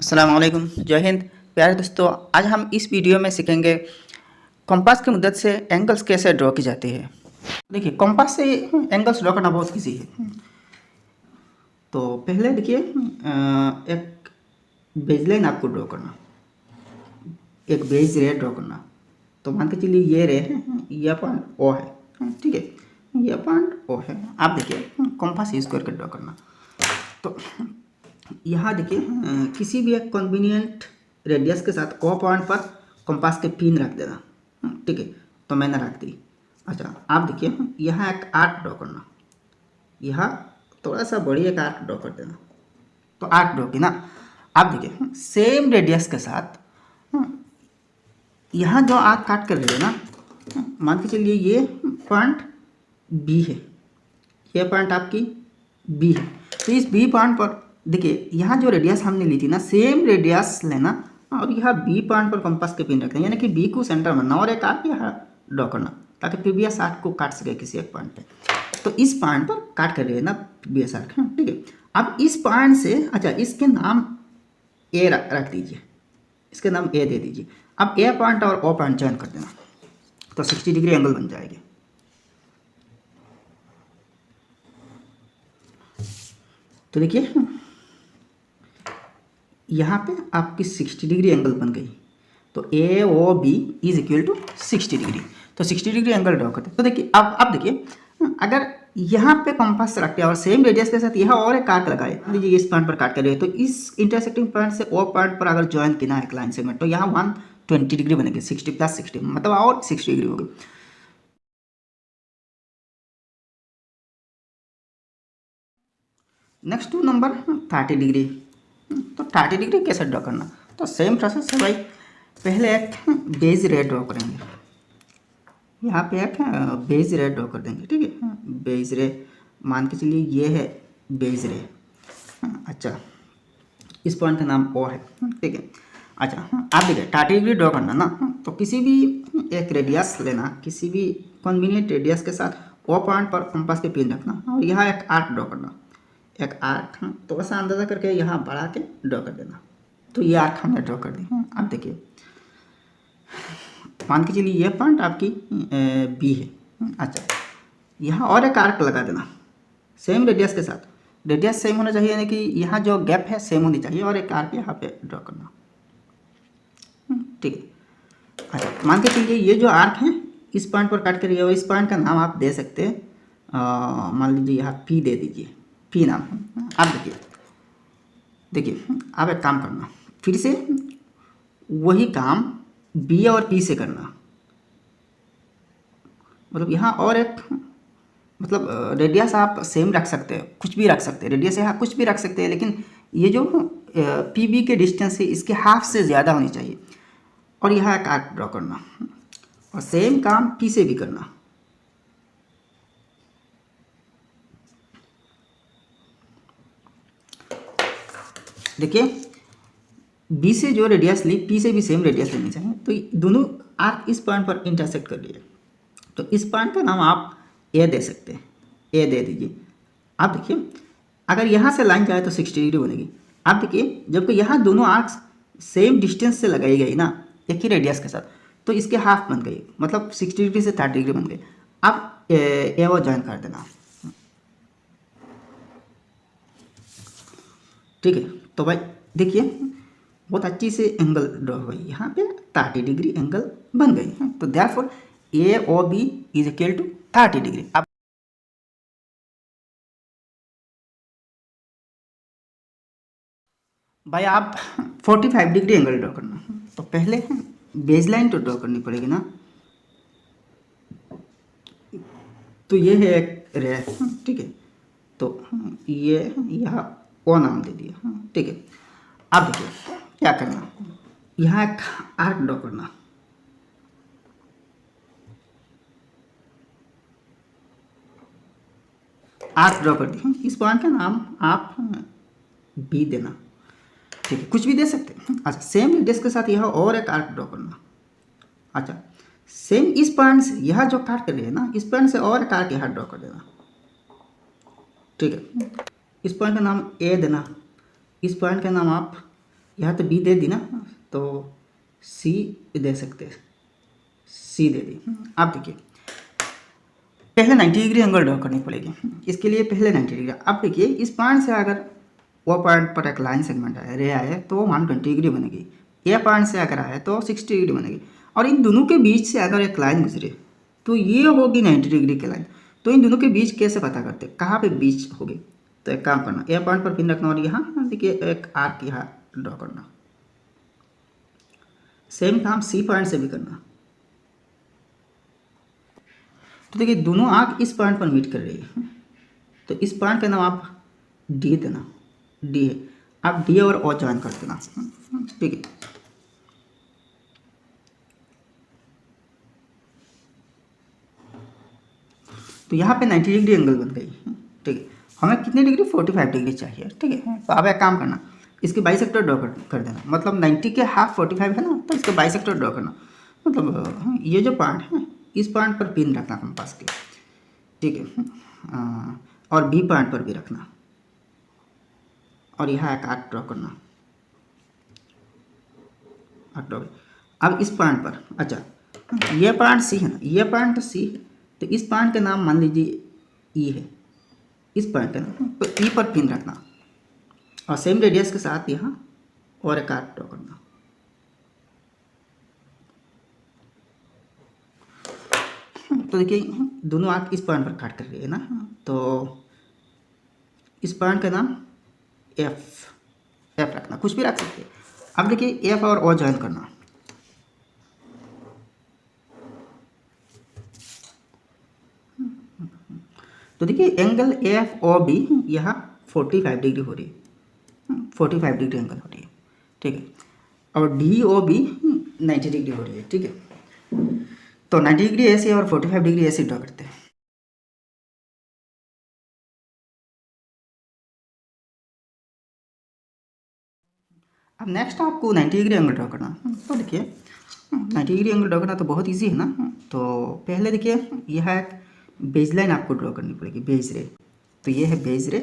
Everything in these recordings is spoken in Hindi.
अस्सलाम वालेकुम, जय हिंद। प्यारे दोस्तों, आज हम इस वीडियो में सीखेंगे कंपास की मदद से एंगल्स कैसे ड्रॉ की जाती है। देखिए, कंपास से एंगल्स ड्रॉ करना बहुत ईजी है। तो पहले देखिए, एक बेज लाइन आपको ड्रॉ करना, एक बेज रे ड्रॉ करना। तो मान के चलिए ये रे है, यह पॉइंट ओ है, ठीक है, यह पॉइंट ओ है। आप देखिए कंपास यूज करके ड्रॉ करना। तो यहाँ देखिए, किसी भी एक कन्वीनियंट रेडियस के साथ ओ पॉइंट पर कंपास के पिन रख देना, ठीक है। तो मैंने रख दी। अच्छा, आप देखिए यहाँ एक आर्क ड्रॉ करना, यहाँ थोड़ा सा बड़ी एक आर्क ड्रॉ कर देना। तो आर्क ड्रॉ की ना, आप देखिए सेम रेडियस के साथ यहाँ जो आर्क काट कर रहे हैं ना, मान के चलिए ये पॉइंट बी है, ये पॉइंट आपकी बी है। तो इस बी पॉइंट पर देखिए, यहाँ जो रेडियस हमने ली थी ना, सेम रेडियस लेना और यहाँ बी पॉइंट पर कंपास के पिन रखना, यानी कि बी को सेंटर मानना और एक आर्क यहाँ ड्रॉ करना, ताकि प्रीवियस आर्क को काट सके किसी एक पॉइंट पे। तो इस पॉइंट पर काट कर रहे हैं ना प्रीवियस आर्क, ठीक है। अब इस पॉइंट से, अच्छा, इसके नाम ए रख दीजिए, इसके नाम ए दे दीजिए। अब ए पॉइंट और ओ पॉइंट ज्वाइन कर देना, तो 60 डिग्री एंगल बन जाएगी। तो देखिए यहाँ पे आपकी 60 डिग्री एंगल बन गई। तो A O B is equal to 60 degree. तो 60 डिग्री एंगल ड्रॉ करते हैं। तो देखिए अब देखिए, अगर यहाँ पे कंपास रखते हैं और सेम रेडियस के साथ यहाँ और एक आर्क लगाए, लीजिए इस पॉइंट पर काट कर रहे हैं, तो इस इंटरसेक्टिंग पॉइंट से ओ पॉइंट पर अगर ज्वाइन किया एक लाइन सेगमेंट, तो यहाँ 120 डिग्री बनेगी। 60 + 60 मतलब और 60 डिग्री होगी। Next two number 30 degree. तो 30 डिग्री कैसे ड्रॉ करना? तो सेम प्रोसेस है भाई। पहले एक बेज रे ड्रॉ करेंगे, यहाँ पे एक बेज रे ड्रॉ कर देंगे, ठीक है। बेज रे मान के चलिए ये है बेज रे। अच्छा, इस पॉइंट का नाम ओ है, ठीक है। अच्छा, आप देखिए 30 डिग्री ड्रॉ करना ना, तो किसी भी एक रेडियस लेना, किसी भी कन्वीनियंट रेडियस के साथ ओ पॉइंट पर कंपास के पिन रखना और यहाँ एक आर्क ड्रॉ करना, एक आर्क थोड़ा सा अंदाजा करके यहाँ बढ़ा के ड्रॉ कर देना। तो ये आर्क हमने ड्रॉ कर दी। अब देखिए, मान के चलिए ये पॉइंट आपकी बी है। अच्छा, यहाँ और एक आर्क लगा देना सेम रेडियस के साथ। रेडियस सेम होना चाहिए, यानी कि यहाँ जो गैप है सेम होनी चाहिए, और एक आर्क यहाँ पे ड्रॉ करना, ठीक है। अच्छा, मान के चलिए ये जो आर्क है इस पॉइंट पर काट कर, इस पॉइंट का नाम आप दे सकते हैं, मान लीजिए यहाँ पी दे दीजिए, पी नाम। आप देखिए आप एक काम करना, फिर से वही काम बी और पी से करना। मतलब यहाँ और एक, मतलब रेडियस आप सेम रख सकते हैं, कुछ भी रख सकते हैं, रेडियस यहाँ कुछ भी रख सकते हैं, लेकिन ये जो पी बी के डिस्टेंस है इसके हाफ से ज़्यादा होनी चाहिए। और यहाँ एक आर्क ड्रॉ करना और सेम काम पी से भी करना। देखिए बी से जो रेडियस ली, पी से भी सेम रेडियस लेनी चाहिए। तो दोनों आर्क इस पॉइंट पर इंटरसेक्ट कर लिए, तो इस पॉइंट का नाम आप ए दे सकते हैं, ए दे दीजिए। आप देखिए अगर यहाँ से लाइन जाए तो 60 डिग्री बनेगी। आप देखिए जबकि यहाँ दोनों आर्क्स सेम डिस्टेंस से लगाई गई ना, एक ही रेडियस के साथ, तो इसके हाफ बन गई, मतलब 60 डिग्री से 30 डिग्री बन गई। आप ए वो ज्वाइन कर देना, ठीक है। तो भाई देखिए बहुत अच्छी से एंगल ड्रॉ हुई, यहाँ पे 30 डिग्री एंगल बन गई है। तो therefore A O B is equal to 30 degree. अब भाई आप 45 डिग्री एंगल ड्रॉ करना, तो पहले बेस लाइन तो ड्रॉ करनी पड़ेगी ना। तो ये है एक रे, ठीक है। तो ये यहाँ ओ नाम दे दिया, ठीक है। अब देखिए क्या करना, यहाँ एक आर्क ड्रॉ करना, आर्क ड्रॉ कर दी। इस पॉइंट का नाम आप बी देना, ठीक है, कुछ भी दे सकते हैं। अच्छा, सेम रेडियस के साथ यहाँ और एक आर्क ड्रॉ करना। अच्छा, सेम इस पॉइंट से यहाँ जो काट कर रही है ना, इस पॉइंट से और एक आर्क यहाँ ड्रॉ कर देना, ठीक है। इस पॉइंट का नाम ए देना, इस पॉइंट का नाम आप यहाँ तो बी दे दी ना, तो सी दे सकते हैं, सी दे दी। आप देखिए पहले 90 डिग्री एंगल ड्रॉ करनी पड़ेगी। इसके लिए पहले 90 डिग्री। अब देखिए इस पॉइंट से अगर वो पॉइंट पर एक लाइन सेगमेंट आए, रे आए, तो 120 डिग्री बनेगी। ये पॉइंट से अगर आए तो 60 डिग्री बनेगी। और इन दोनों के बीच से अगर एक लाइन गुजरे तो ये होगी 90 डिग्री की लाइन। तो इन दोनों के बीच कैसे पता करते, कहाँ पे बीच होगी? तो एक काम करना, ए पॉइंट पर पिन रखना और यहाँ देखिए एक आर्क यहाँ ड्रॉ करना। सेम काम सी पॉइंट से भी करना। तो देखिए दोनों आर्क इस पॉइंट पर मीट कर रही है, तो इस पॉइंट का नाम आप डी देना। डी है, आप डी और ओ ज्वाइन कर देना। ठीक है, तो यहाँ पे 90 डिग्री एंगल बन गई। ठीक है, हमें कितनी डिग्री? 45 डिग्री चाहिए। ठीक है, तो अब एक काम करना, इसके बाइसेक्टर ड्रॉ कर देना। मतलब 90 के हाफ 45 है ना, तो इसका बाइसेक्टर ड्रॉ करना। मतलब ये जो पॉइंट है इस पॉइंट पर पिन रखना कंपास के। ठीक है, और बी पॉइंट पर भी रखना और यहाँ एक आर्क ड्रॉ करना। Arc draw. अब इस पॉइंट पर, अच्छा ये पॉइंट सी है ना, ये पॉइंट तो सी है, तो इस पॉइंट का नाम मान लीजिए ई है। इस पॉइंट का नाम तो ई पर पिन रखना और सेम रेडियस के साथ यहाँ और एक आर्क ड्रॉ करना। तो देखिए दोनों आर्क इस पॉइंट पर काट कर रही है ना, तो इस पॉइंट का नाम एफ रखना, कुछ भी रख सकते हैं। अब देखिए एफ और ओ ज्वाइन करना। तो देखिए एंगल एफ ओ बी यहाँ 45 डिग्री हो रही है, 45 डिग्री एंगल हो रही है। ठीक है, और डी ओ बी 90 डिग्री हो रही है। ठीक है, तो 90 डिग्री ऐसे और 45 डिग्री ऐसे ड्रॉ करते हैं। अब नेक्स्ट आपको 90 डिग्री एंगल ड्रॉ करना। तो देखिए 90 डिग्री एंगल ड्रॉ करना तो बहुत इजी है ना। तो पहले देखिए यह एक बेस लाइन आपको ड्रॉ करनी पड़ेगी, बेस रे। तो ये है बेस रे।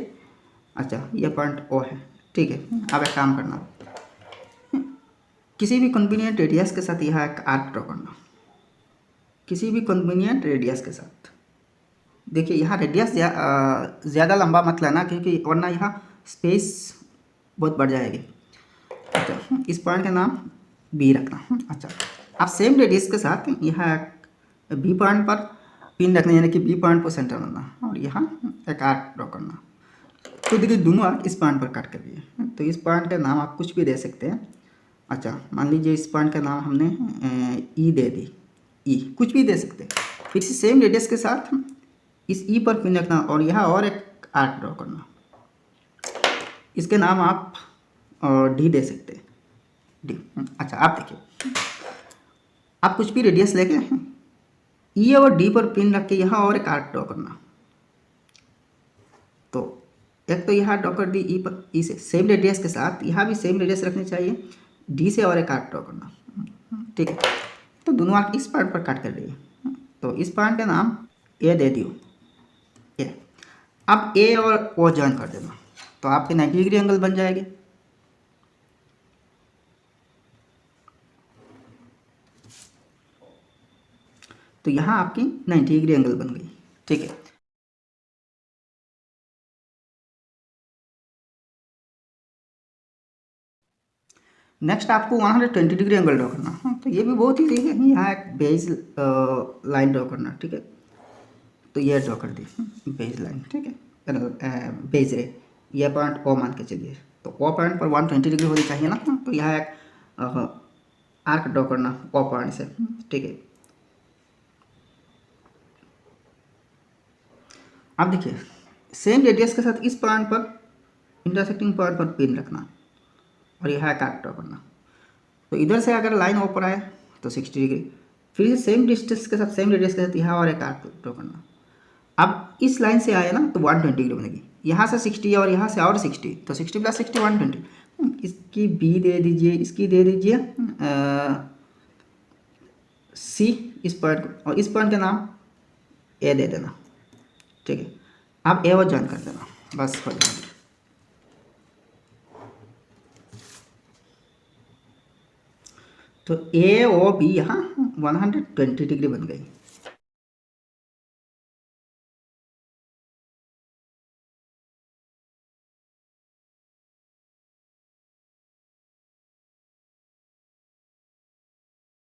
अच्छा ये पॉइंट ओ है। ठीक है, अब एक काम करना, किसी भी कन्वीनियंट रेडियस के साथ यहाँ एक आर्क ड्रॉ करना, किसी भी कन्वीनियंट रेडियस के साथ। देखिए यहाँ रेडियस ज़्यादा लंबा मत लेना, क्योंकि वरना यहाँ स्पेस बहुत बढ़ जाएगी। अच्छा इस पॉइंट का नाम बी रखना। अच्छा आप सेम रेडियस के साथ यहाँ बी पॉइंट पर पिन रखना, यानी कि बी पॉइंट को सेंटर बनना और यहाँ एक आर्क ड्रॉ करना। तो देखिए दोनों आर्क इस पॉइंट पर काट कर रही है, तो इस पॉइंट का नाम आप कुछ भी दे सकते हैं। अच्छा मान लीजिए इस पॉइंट का नाम हमने ई दे दी, ई कुछ भी दे सकते हैं। फिर से सेम रेडियस के साथ इस ई पर पिन रखना और यहाँ और एक आर्क ड्रॉ करना। इसके नाम आप डी दे सकते हैं, डी। अच्छा आप देखिए आप कुछ भी रेडियस लेके ई और डी पर पिन रख के यहाँ और एक आर्क ड्रॉ करना। तो एक तो यहाँ ड्रॉ कर दी ई पर, ई से सेम रेडियस के साथ यहाँ भी सेम रेडियस रखनी चाहिए, डी से और एक आर्क ड्रॉ करना। ठीक है, तो दोनों आर्क इस पॉइंट पर काट कर रही है, तो इस पॉइंट का नाम ए दे दियो, ए। अब ए और ओ ज्वाइन कर देना, तो आपके 90 डिग्री एंगल बन जाएगी। तो यहाँ आपकी 90 डिग्री एंगल बन गई। ठीक है, नेक्स्ट आपको 120 डिग्री एंगल ड्रॉ करना। तो ये भी बहुत ईजी है, यहाँ एक बेस लाइन ड्रॉ करना। ठीक है, तो ये ड्रॉ कर दी बेस लाइन। ठीक है, बेस रे, ये पॉइंट ओ मान के चलिए, तो ओ पॉइंट पर 120 डिग्री होनी चाहिए ना, तो यहाँ एक आर्क ड्रॉ करना ओ पॉइंट से। ठीक है, अब देखिए सेम रेडियस के साथ इस पॉइंट पर इंटरसेक्टिंग पॉइंट पर पिन रखना और यहाँ एक आर्क ड्रॉ करना। तो इधर से अगर लाइन ऊपर आए तो 60 डिग्री, फिर से सेम डिस्टेंस के साथ सेम रेडियस के साथ यहाँ और एक आर्क ड्रॉ करना। अब इस लाइन से आए ना तो 120 डिग्री बनेगी, यहाँ से 60 और यहाँ से और 60, तो 60 + 60 120। इसकी बी दे दीजिए, इसकी दे दीजिए सी इस पॉइंट को, और इस पॉइंट का नाम ए दे देना। ठीक है, आप ए और ज्वाइन कर देना, बस हो जाएगा। तो ए ओ बी यहाँ 120 डिग्री बन गई।